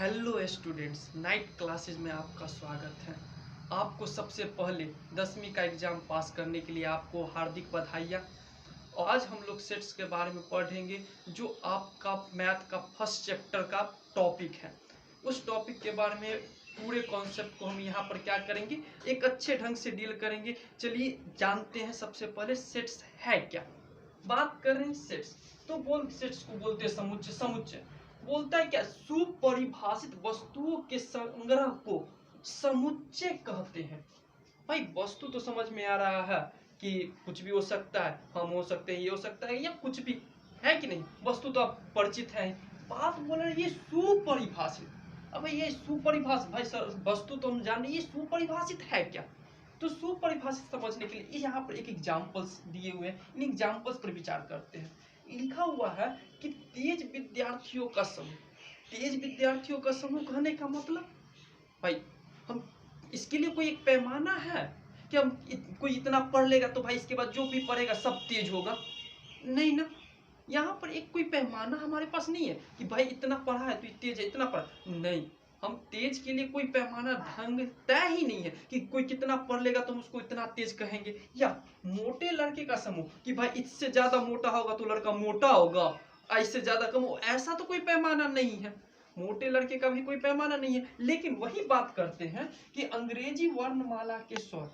Hello students, night classes में आपका स्वागत है। आपको सबसे पहले 10वीं का एग्ज़ाम पास करने के लिए आपको हार्दिक बधाइयाँ। और आज हम लोग सेट्स के बारे में पढ़ेंगे जो आपका मैथ का फर्स्ट चैप्टर का टॉपिक है। उस टॉपिक के बारे में पूरे कॉन्सेप्ट को हम यहाँ पर क्या करेंगे, एक अच्छे ढंग से डील करेंगे। चलिए जानते हैं सबसे पहले सेट्स है क्या। बात कर रहे हैं सेट्स, तो सेट्स को बोलते हैं समुच्चय। समुच्चय बोलता है क्या, सुपरिभाषित वस्तुओं के संग्रह को समुच्चय कहते हैं। भाई वस्तु तो समझ में आ रहा है कि कुछ भी हो सकता है, हम हो सकते हैं, ये हो सकता है, या कुछ भी है कि नहीं। वस्तु तो आप परिचित है। बात बोल रहे हैं ये सुपरिभाषित। अब ये सुपरिभाषित, भाई सर वस्तु तो हम जान रहे, ये सुपरिभाषित है क्या। तो सुपरिभाषित समझने के लिए यहाँ पर एक एग्जाम्पल्स दिए हुए हैं, इन एग्जाम्पल्स पर विचार करते हैं। लिखा हुआ है कि तेज विद्यार्थियों का समूह। तेज विद्यार्थियों का समूह कहने का मतलब, भाई हम इसके लिए कोई एक पैमाना है कि हम कोई इतना पढ़ लेगा तो भाई इसके बाद जो भी पढ़ेगा सब तेज होगा, नहीं ना। यहाँ पर एक कोई पैमाना हमारे पास नहीं है कि भाई इतना पढ़ा है तो तेज है, इतना पढ़ा नहीं। हम तेज के लिए कोई पैमाना ढंग तय ही नहीं है कि कोई कितना पढ़ लेगा तो हम उसको इतना तेज कहेंगे। या मोटे लड़के का समूह कि भाई इससे ज्यादा मोटा होगा तो लड़का मोटा होगा, इससे ज्यादा कम, ऐसा तो कोई पैमाना नहीं है। मोटे लड़के का भी कोई पैमाना नहीं है। लेकिन वही बात करते हैं कि अंग्रेजी वर्णमाला के स्वर,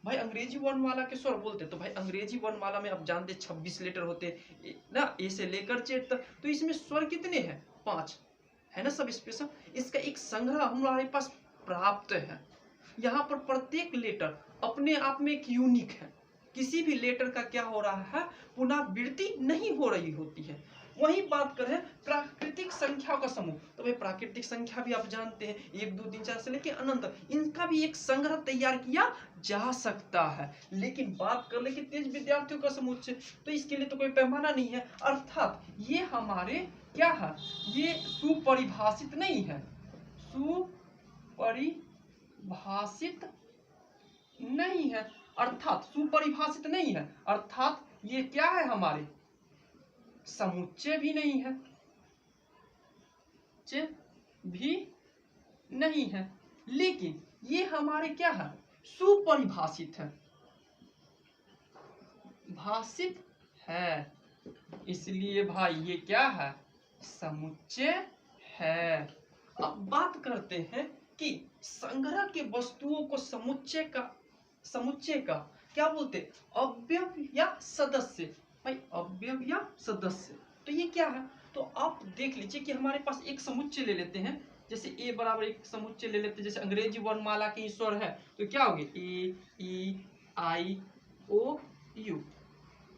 भाई अंग्रेजी वर्णमाला के स्वर बोलते तो भाई अंग्रेजी वर्णमाला में आप जानते 26 लेटर होते ना, ए से लेकर जेड तक। तो इसमें स्वर कितने हैं, 5 है ना, सब स्पेशल। इसका एक संग्रह हमारे पास प्राप्त है। यहाँ पर प्रत्येक लेटर अपने आप में एक यूनिक है। किसी भी लेटर का क्या हो रहा है, पुनरावृत्ति नहीं हो रही होती है। वही बात करें प्राकृतिक संख्या का समूह, तो भाई प्राकृतिक संख्या भी आप जानते हैं 1 2 3 4 से लेकर अनंत, इनका भी एक संग्रह तैयार किया जा सकता है। लेकिन बात कर ले कि तेज विद्यार्थियों का समुच्चय, तो इसके लिए तो कोई पैमाना नहीं है। अर्थात ये हमारे क्या है, ये सुपरिभाषित नहीं है। सुपरिभाषित नहीं है, अर्थात सुपरिभाषित नहीं है, अर्थात ये क्या है, हमारे समुच्चय भी नहीं है, भी नहीं है। लेकिन ये हमारे क्या है, सुपरिभाषित है, भाषित है। इसलिए भाई ये क्या है, समुच्चय है। अब बात करते हैं कि संग्रह के वस्तुओं को समुच्चय का क्या बोलते, अवयव या सदस्य। भाई अवयव या सदस्य, तो ये क्या है। तो आप देख लीजिए कि हमारे पास एक समुच्चय ले लेते हैं, जैसे ए बराबर एक समुच्चय ले लेते हैं, जैसे अंग्रेजी वर्णमाला के स्वर है तो क्या होगी, ए ई आई ओ यू।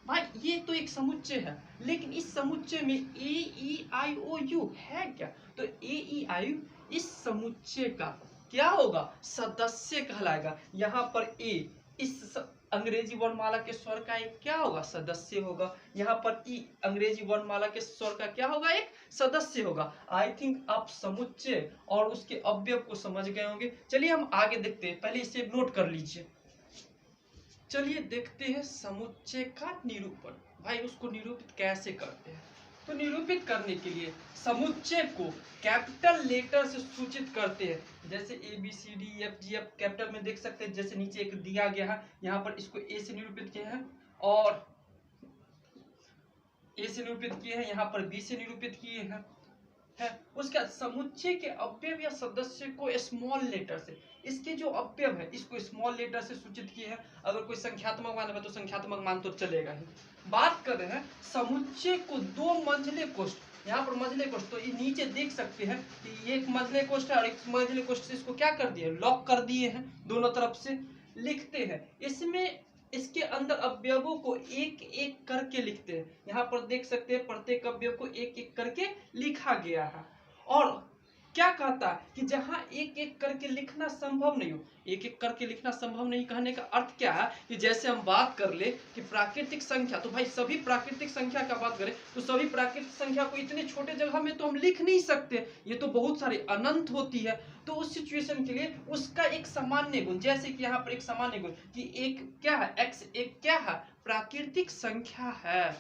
भाई ये तो एक समुच्चय है, लेकिन इस समुच्चय में ए ई आई ओ यू है क्या। तो ए ई आई इस समुच्चय का क्या होगा, सदस्य कहलाएगा। यहाँ पर ए इस अंग्रेजी वर्णमाला के स्वर का एक क्या होगा, सदस्य होगा। यहाँ पर ई अंग्रेजी वर्णमाला के स्वर का क्या होगा, एक सदस्य होगा। आई थिंक आप समुच्चय और उसके अवयव को समझ गए होंगे। चलिए हम आगे देखते हैं, पहले इसे नोट कर लीजिए। चलिए देखते हैं समुच्चय का निरूपण। भाई उसको निरूपित कैसे करते हैं, तो निरूपित करने के लिए समुच्चय को कैपिटल लेटर से सूचित करते हैं। जैसे A B C D F G, आप कैपिटल में देख सकते हैं, जैसे नीचे एक दिया गया है, यहाँ पर इसको ए से निरूपित किया है और ए से निरूपित किए हैं, यहाँ पर बी से निरूपित किए हैं है। उसका समुच्चय के अवयव या सदस्य को स्मॉल लेटर से, इसके जो अवयव है इसको स्मॉल लेटर से सूचित किए हैं। अगर कोई संख्यात्मक मान है तो संख्यात्मक मान तो चलेगा ही। बात कर रहे हैं समुच्चय को 2 मंझले कोष्ठ, यहाँ पर मंझले कोष्ठ, तो ये नीचे देख सकते हैं कि ये एक मंझले कोष्ठ है और एक मंझले कोष्ठ से इसको क्या कर दिए, लॉक कर दिए हैं, दोनों तरफ से लिखते हैं। इसमें इसके अंदर अवयवों को एक एक करके लिखते हैं। यहाँ पर देख सकते हैं प्रत्येक अवयव को एक एक करके लिखा गया है। और क्या कहता है कि जहां एक एक करके लिखना संभव नहीं हो, एक एक करके लिखना संभव नहीं कहने का अर्थ क्या है कि जैसे हम बात कर ले कि प्राकृतिक संख्या, तो भाई सभी प्राकृतिक संख्या का बात करें तो सभी प्राकृतिक संख्या को इतने छोटे जगह में तो हम लिख नहीं सकते, ये तो बहुत सारी अनंत होती है। तो उस सिचुएशन के लिए उसका एक सामान्य गुण, जैसे कि यहाँ पर एक सामान्य गुण कि एक क्या है, एक्स एक क्या है, प्राकृतिक संख्या है,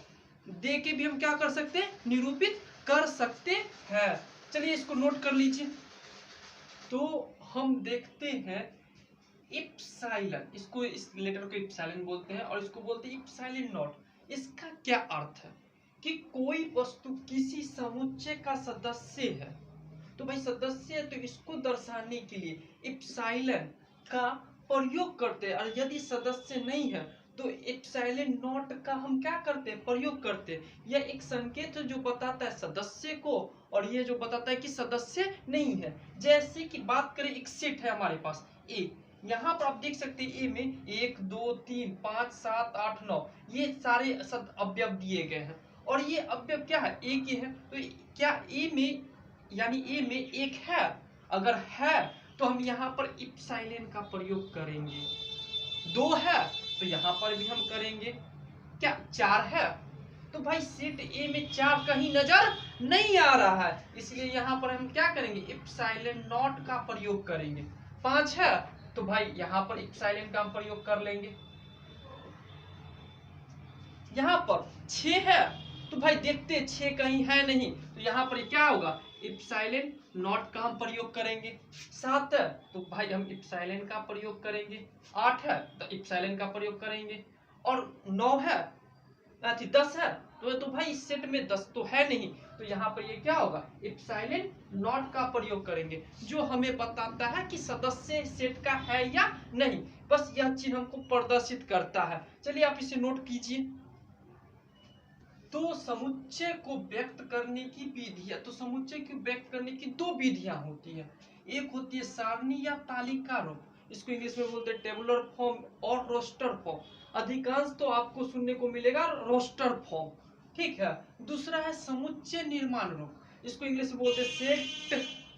दे के भी हम क्या कर सकते हैं, निरूपित कर सकते हैं। चलिए इसको नोट कर लीजिए। तो हम देखते हैं इप्सिलॉन, इसको इस लेटर को इप्सिलॉन बोलते हैं और इसको बोलते हैं इप्सिलॉन नॉट। इसका क्या अर्थ है कि कोई वस्तु किसी समुच्चय का सदस्य है, तो भाई सदस्य है तो इसको दर्शाने के लिए इप्सिलॉन का प्रयोग करते हैं, और यदि सदस्य नहीं है तो इप्सिलॉन नॉट का हम क्या करते हैं, प्रयोग करते हैं। यह एक संकेत है जो बताता है सदस्य को, और ये जो बताता है कि सदस्य नहीं है। जैसे कि बात करें एक सेट है हमारे पास ए, यहाँ पर आप देख सकते हैं ए में 1 2 3 5 7 8 9 ये सारे अवयव दिए गए हैं, और ये अवयव क्या है, ए के हैं। तो क्या ए में, यानी ए में एक है, अगर है तो हम यहाँ पर इप्सिलॉन का प्रयोग करेंगे। 2 है तो यहाँ पर भी हम करेंगे। क्या 4 है, तो भाई सेट ए में 4 कहीं नजर नहीं आ रहा है, इसलिए यहाँ पर हम क्या करेंगे, इप्सिलॉन नॉट का प्रयोग करेंगे। 5 है तो भाई यहाँ पर इप्सिलॉन का हम प्रयोग कर लेंगे। यहाँ पर 6 है तो भाई देखते 6 कहीं है नहीं, तो यहाँ पर क्या होगा, इप्सिलॉन नॉट का हम प्रयोग करेंगे। 7 है तो भाई हम इप्सिलॉन का प्रयोग करेंगे। 8 है तो इप्सिलॉन का प्रयोग करेंगे। और 9 है, 10 है तो भाई इस सेट में 10 तो है नहीं, तो यहाँ पर ये क्या होगा, इप्सिलॉन नॉट का प्रयोग करेंगे, जो हमें बताता है कि सदस्य सेट का है या नहीं। बस यह चिन्ह हमको प्रदर्शित करता है। चलिए आप इसे नोट कीजिए। तो समुच्चय को व्यक्त करने की विधियां, तो समुच्चय को व्यक्त करने की 2 विधियां होती है। एक होती है सारणी या तालिका रूप, इसको इंग्लिश में बोलते हैं टेबुलर फॉर्म और रोस्टर फॉर्म। अधिकांश तो आपको सुनने को मिलेगा रोस्टर फॉर्म, ठीक है। दूसरा है समुच्चय निर्माण रूप, इसको इंग्लिश में बोलते हैं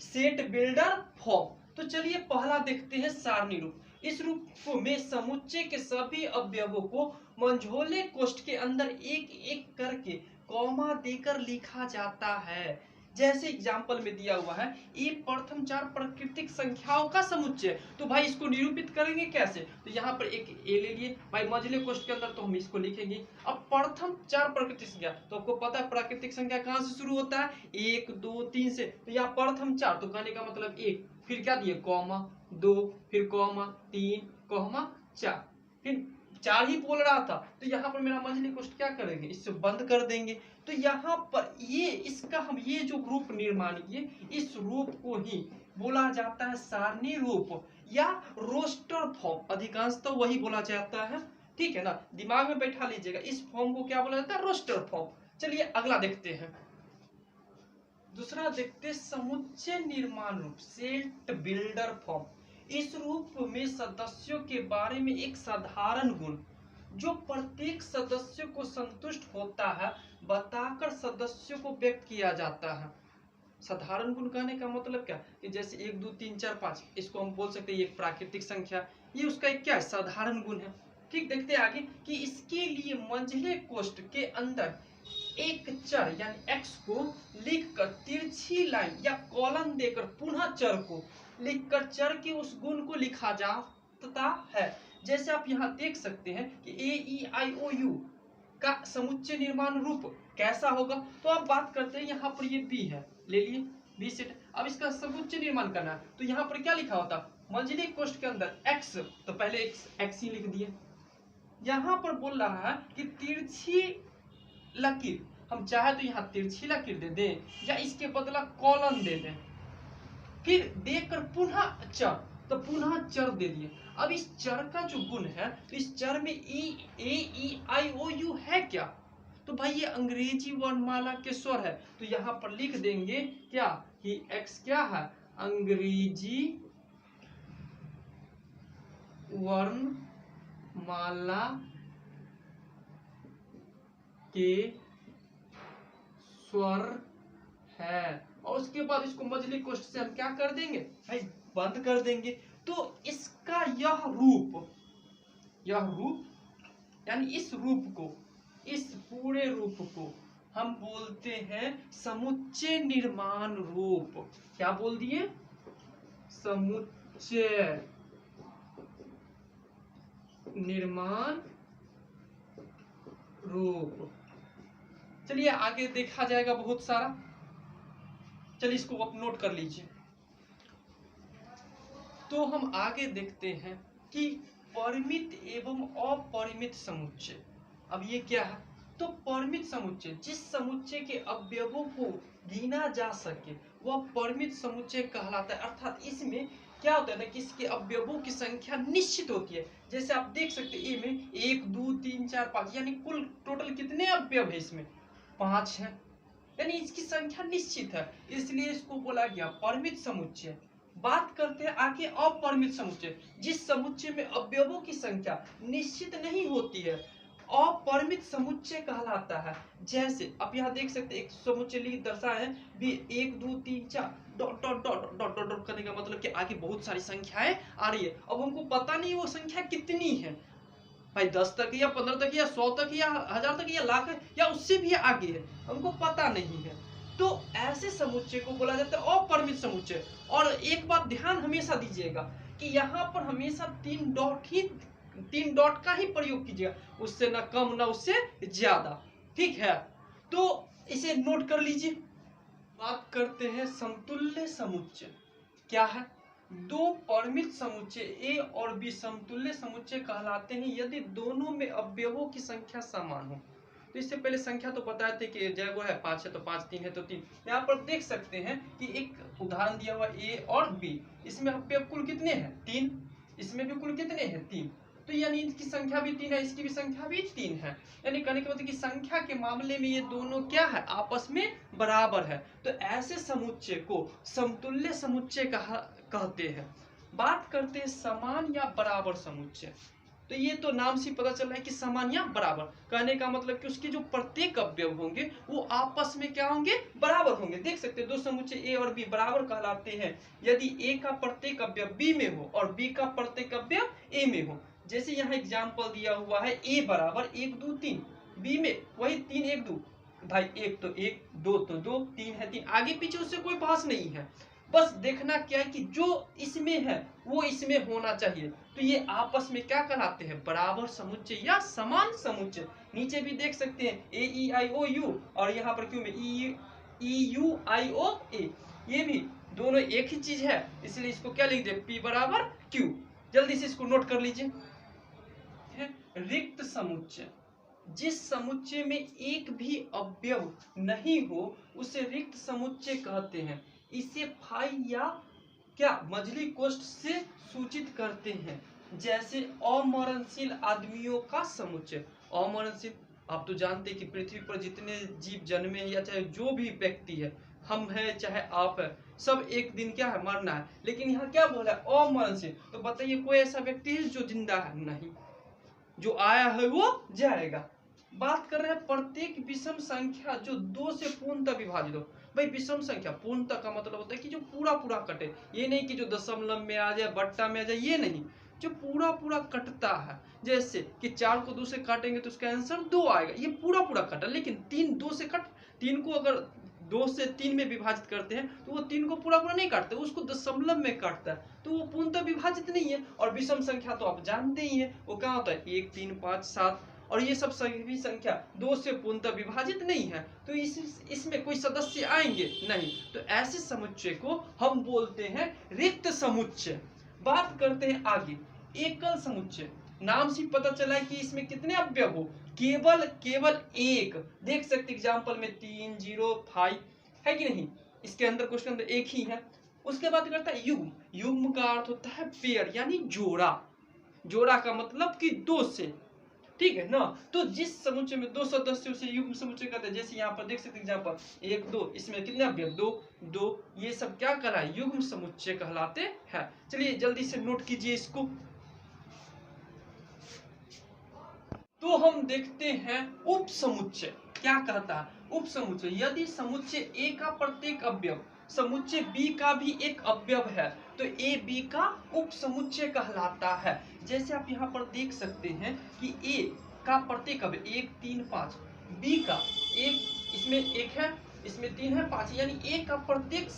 सेट बिल्डर फॉर्म। तो चलिए पहला देखते हैं सारणी रूप। इस रूप में समुच्चय के सभी अवयवों को मंझोले कोष्ठ के अंदर एक एक करके कॉमा देकर लिखा जाता है। जैसे एग्जाम्पल में दिया हुआ है, ये प्रथम 4 प्राकृतिक संख्याओं का समुच्चय। तो भाई इसको निरूपित करेंगे कैसे, तो यहाँ पर एक ए ले लिए भाई मंझले कोष्ठ के अंदर, तो हम इसको लिखेंगे। अब प्रथम 4 प्राकृतिक संख्या, तो आपको पता है प्राकृतिक संख्या कहाँ से शुरू होता है, 1 2 3 से, तो यहाँ प्रथम 4, तो कहने का मतलब 1, फिर क्या दिए कॉमा 2, फिर कॉमा 3 कॉमा 4, फिर 4 ही बोल रहा था, तो यहाँ पर मेरा मंझली कोष्ठ क्या करेंगे, इससे बंद कर देंगे। तो यहाँ पर ये इसका हम ये जो रूप निर्माण किए, इस रूप को ही बोला जाता है सारणी रूप या रोस्टर फॉर्म। अधिकांश तो वही बोला जाता है, ठीक है ना, दिमाग में बैठा लीजिएगा। इस फॉर्म को क्या बोला जाता है, रोस्टर फॉर्म। चलिए अगला देखते हैं। दूसरा देखते समुच्चय निर्माण रूप, सेट बिल्डर फॉर्म। इस रूप में सदस्यों के बारे में एक साधारण गुण जो प्रत्येक सदस्य को संतुष्ट होता है बताकर सदस्यों को व्यक्त किया जाता है। साधारण गुण कहने का मतलब क्या, कि जैसे 1 2 3 4 5, इसको हम बोल सकते हैं एक प्राकृतिक संख्या, ये उसका एक क्या है, साधारण गुण है। ठीक, देखते हैं आगे कि इसके लिए मंझले कोष्ठ के अंदर एक चर यानी x को लिखकर तिरछी लाइन या कॉलन देकर पुनः चर को लिखकर चर के उस गुण को लिखा जाता है। जैसे आप यहाँ देख सकते हैं कि A E I O U का समुच्चय निर्माण रूप कैसा होगा। तो आप बात करते हैं, यहाँ पर ये B है, ले लिए B सेट। अब इसका समुच्चय निर्माण करना है, तो यहाँ पर क्या लिखा होता, मंझली कोष्ठ के अंदर x, तो पहले x ही लिख दिए। यहाँ पर बोल रहा है कि तिरछी लकीर, हम चाहे तो यहाँ तिरछी लकीर दे दें या इसके बदला कॉलन दे दें, फिर देकर पुनः चर, तो पुनः चर दे दिए। अब इस चर का जो गुण है, तो इस चर में A E I O U है क्या, तो भाई ये अंग्रेजी वर्णमाला के स्वर है, तो यहाँ पर लिख देंगे क्या कि x क्या है, अंग्रेजी वर्णमाला के स्वर है, और उसके बाद इसको मंझली कोष्ठ से हम क्या कर देंगे भाई, बंद कर देंगे। तो इसका यह रूप यानी इस रूप को, इस पूरे रूप को हम बोलते हैं समुच्चय निर्माण रूप। क्या बोल दिए, समुच्चय निर्माण रूप। चलिए आगे देखा जाएगा बहुत सारा। चलिए इसको आप नोट कर लीजिए। तो हम आगे देखते हैं कि परिमित एवं अपरिमित समुच्चय। अब ये क्या है? तो परिमित समुच्चय, जिस समुच्चय के अवयवों को गिना जा सके वह परिमित समुच्चय कहलाता है। अर्थात इसमें क्या होता है ना कि इसके अवयवों की संख्या निश्चित होती है। जैसे आप देख सकते हैं ए में 1 2 3 4 5, यानी कुल टोटल कितने अवयव है इसमें? 5 है, यानी इसकी संख्या निश्चित है, इसलिए इसको बोला गया परिमित समुच्चय। बात करते हैं आगे अपरिमित समुच्चय, जिस समुच्चय में अवयवों की संख्या निश्चित नहीं होती है, अपरिमित समुच्चय कहलाता है। जैसे आप यहाँ देख सकते हैं एक समुच्चय लिख दर्शाए हैं भी 1 2 3 4 dot dot dot dot dot dot करने का मतलब कि आगे बहुत सारी संख्याएं आ रही है। अब हमको पता नहीं वो संख्या कितनी है भाई, 10 तक या 15 तक या 100 तक या 1000 तक या लाख है या उससे भी आगे है, हमको पता नहीं है। तो ऐसे समुच्चय को बोला जाता है अपरिमित समुच्चय। और एक बात ध्यान हमेशा दीजिएगा कि यहाँ पर हमेशा 3 डॉट का ही प्रयोग कीजिएगा, उससे ना कम ना उससे ज्यादा, ठीक है? तो इसे नोट कर लीजिए। बात करते हैं समतुल्य समुच्चय। क्या है? दो परिमित समुच्चय ए और बी समतुल्य समुच्चय कहलाते हैं यदि दोनों में अवयवों की संख्या समान हो। तो इससे पहले संख्या तो बताए थे कि जैगो है 5 है तो 5, 3 है तो 3। यहाँ पर देख सकते हैं कि एक उदाहरण दिया हुआ ए और बी, इसमें अवयव कुल कितने हैं? 3। इसमें भी कुल कितने हैं? 3। तो यानी इसकी संख्या भी 3 है, इसकी भी संख्या भी 3 है। यानी कहने के मतलब कि संख्या के मामले में ये दोनों क्या है? आपस में बराबर है। तो ऐसे समुच्चय को समतुल्य समुच्चय कहते हैं। बात करते हैं समान या बराबर समुच्चय। तो ये तो नाम से पता चल रहा है कि समान या बराबर, कहने का मतलब कि उसके जो प्रत्येक अवयव होंगे वो आपस में क्या होंगे? बराबर होंगे। देख सकते हैं दो समुच्चय ए और बी बराबर कहलाते हैं यदि ए का प्रत्येक अवयव बी में हो और बी का प्रत्येक अवयव ए में हो। जैसे यहाँ एग्जाम्पल दिया हुआ है ए बराबर 1 2 3, बी में वही 3 1 2, भाई 1 तो 1, 2 तो 2, 3 है 3, आगे पीछे उससे कोई बहस नहीं है। बस देखना क्या है कि जो इसमें है वो इसमें होना चाहिए। तो ये आपस में क्या कहलाते हैं? बराबर समुच्चय या समान समुच्चय। नीचे भी देख सकते हैं ए ई आई ओ यू और यहाँ पर क्यों में ई यू आई ओ ए, ये भी दोनों एक ही चीज है, इसलिए इसको क्या लिख दे? पी बराबर क्यू। जल्दी से इसको नोट कर लीजिए। रिक्त समुच्चय, जिस समुच्चय में एक भी अवयव नहीं हो उसे रिक्त समुच्चय कहते हैं। इसे फाई या क्या मझली कोष्ठ से सूचित करते हैं। जैसे अमरणशील आदमियों का समुच्चय। अमरणशील आप तो जानते हैं कि पृथ्वी पर जितने जीव जन्मे हैं या चाहे जो भी व्यक्ति है, हम है चाहे आप है, सब एक दिन क्या है? मरना है। लेकिन यहाँ क्या बोला है? अमरणशील। तो बताइए कोई ऐसा व्यक्ति है जो जिंदा है? नहीं, जो आया है वो जाएगा। बात कर रहे हैं प्रत्येक विषम संख्या जो 2 से पूर्णतः विभाजित हो। भाई विषम संख्या पूर्णतः का मतलब होता है कि जो पूरा पूरा कटे, ये नहीं कि जो दशमलव में आ जाए, बट्टा में आ जाए, ये नहीं, जो पूरा पूरा कटता है। जैसे कि 4 को 2 से काटेंगे तो उसका आंसर 2 आएगा, ये पूरा पूरा कटा। लेकिन 3 2 से कट, 3 को अगर 2 से 3 में विभाजित करते हैं तो वो 3 को पूरा पूरा नहीं काटते, उसको दशमलव में काटता है, तो वो पूर्णतः विभाजित नहीं है। और विषम संख्या तो आप जानते ही हैं वो क्या होता है? 1 3 5 7, और ये सब सभी संख्या 2 से पूर्णतः विभाजित नहीं है, तो इसमें कोई सदस्य आएंगे नहीं। तो ऐसे समुच्चय को हम बोलते हैं रिक्त समुच्चय। बात करते हैं आगे एकल समुच्चय। नाम से पता चला है कि इसमें कितने अवयव हो? केवल एक। देख सकते एग्जाम्पल में 3 0 5 है कि नहीं? इसके अंदर क्वेश्चन अंदर एक ही है। उसके बाद करता है युग्म। युग्म का अर्थ होता है पेयर यानी जोड़ा। जोड़ा का मतलब कि 2 से, ठीक है ना? तो जिस समुच्चय में 2 सदस्य उसे युग्म समुच्चय कहते हैं। जैसे यहाँ पर देख सकते एग्जाम्पल 1 2, इसमें कितने अवयव? 2 2, ये सब क्या कहलाए? युग्म समुच्चय कहलाते हैं। चलिए जल्दी से नोट कीजिए इसको। तो हम देखते हैं उप समुच्चय क्या कहता है। उप समुच्चय, यदि समुच्चय ए का प्रत्येक अवयव समुच्चय बी का भी एक अवयव है तो ए बी का उप समुच्चय कहलाता है। जैसे आप यहाँ पर देख सकते हैं कि ए का प्रत्येक अवयव 1 3 5, बी का एक, इसमें 1 है, इसमें 3 है, 5, यानी ए का प्रत्येक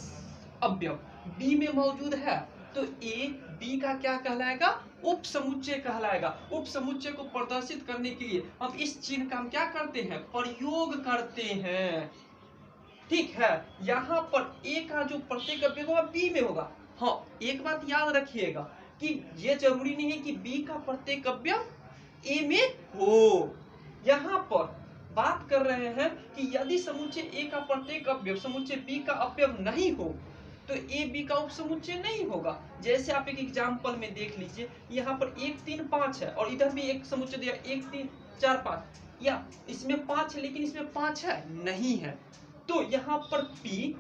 अवयव बी में मौजूद है, तो ए बी का क्या कहलाएगा? उप समुच्चय कहलाएगा। उप समुच्चय को प्रदर्शित करने के लिए हम इस चिन्ह का हम क्या करते हैं? प्रयोग करते हैं। ठीक है। यहाँ पर ए का जो प्रत्येक अवयव होगा बी में होगा। हाँ, एक बात याद रखिएगा कि ये जरूरी नहीं है कि बी का प्रत्येक अवयव ए में हो। यहाँ पर बात कर रहे हैं कि यदि समुच्चय ए का प्रत्येक अवयव समुच्चय बी का अवयव नहीं हो तो ए बी का उपसमुच्चय नहीं होगा। जैसे आप एक एग्जाम्पल में देख लीजिए, यहाँ पर 1 3 5 है और इधर भी एक समुच्चय दिया 1 3 4 5, या इसमें 5 है लेकिन इसमें 5 है नहीं है, तो यहाँ पर P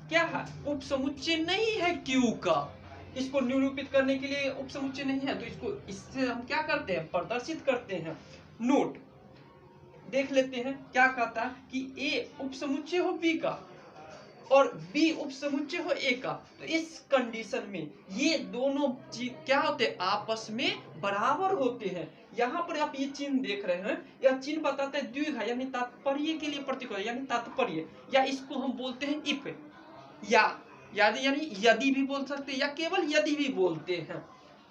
क्या है, उपसमुच्चय नहीं है Q का। इसको निरूपित करने के लिए उपसमुच्चय नहीं है, तो इसको इससे हम क्या करते हैं, प्रदर्शित करते हैं। नोट देख लेते हैं क्या कहता है कि A उपसमुच्चय हो B का और B उपसमुच्चय हो A का, तो इस कंडीशन में ये दोनों चीज क्या होते हैं, आपस में बराबर होते हैं। यहाँ पर आप ये चिन्ह देख रहे हैं, यह चिन्ह बताता है द्विघात यानी तात्पर्य के लिए प्रतीक होता है, यानी तात्पर्य, या इसको हम बोलते हैं इफ, या यानी यदि भी बोल सकते हैं या केवल यदि भी बोलते हैं।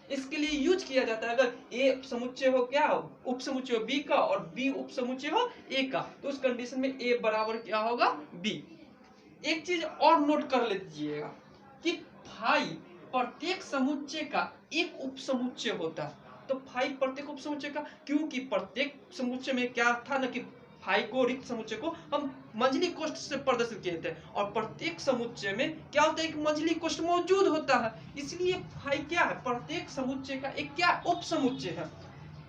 इसके लिए यूज किया जाता है अगर ए समुच्चय हो क्या हो, उपसमुच्चय हो बी का और बी उपसमुच्चय हो ए का, तो उस कंडीशन में ए बराबर क्या होगा, बी। एक चीज और नोट कर लीजिएगा कि फाई प्रत्येक समुच्चय का एक उपसमुच्चय होता है। तो फाई प्रत्येक उपसमुच्चय का, क्योंकि प्रत्येक समुच्चय में क्या था ना कि फाई को रिक्त समुच्चय को हम मंझली कोष्ठ से प्रदर्शित किए थे, और प्रत्येक समुच्चय में क्या होता है, एक मंझली कोष्ठ मौजूद होता है, इसलिए फाई क्या है, प्रत्येक समुच्चय का एक क्या उपसमुच्चय है।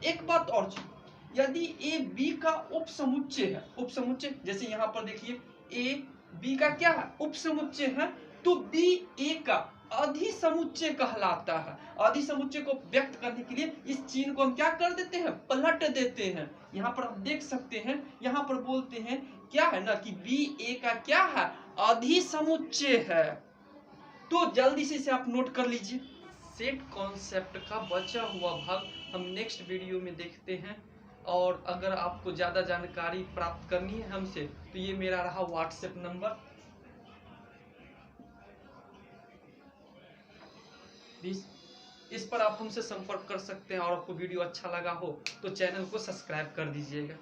एक बात और चीज, यदि ए बी का उपसमुच्चय है, उपसमुच्चय जैसे यहाँ पर देखिए ए बी का क्या है, उपसमुच्चय है, तो बी ए का अधिसमुच्चय कहलाता है। अधिसमुच्चय को व्यक्त करने के लिए इस चिन्ह को हम क्या कर देते हैं, पलट देते हैं। यहाँ पर आप देख सकते हैं, यहाँ पर बोलते हैं क्या है ना कि बी ए का क्या है, अधिसमुच्चय है। तो जल्दी से इसे आप नोट कर लीजिए। सेट कॉन्सेप्ट का बचा हुआ भाग हम नेक्स्ट वीडियो में देखते हैं। और अगर आपको ज़्यादा जानकारी प्राप्त करनी है हमसे, तो ये मेरा रहा व्हाट्सएप नंबर, इस पर आप हमसे संपर्क कर सकते हैं। और आपको वीडियो अच्छा लगा हो तो चैनल को सब्सक्राइब कर दीजिएगा।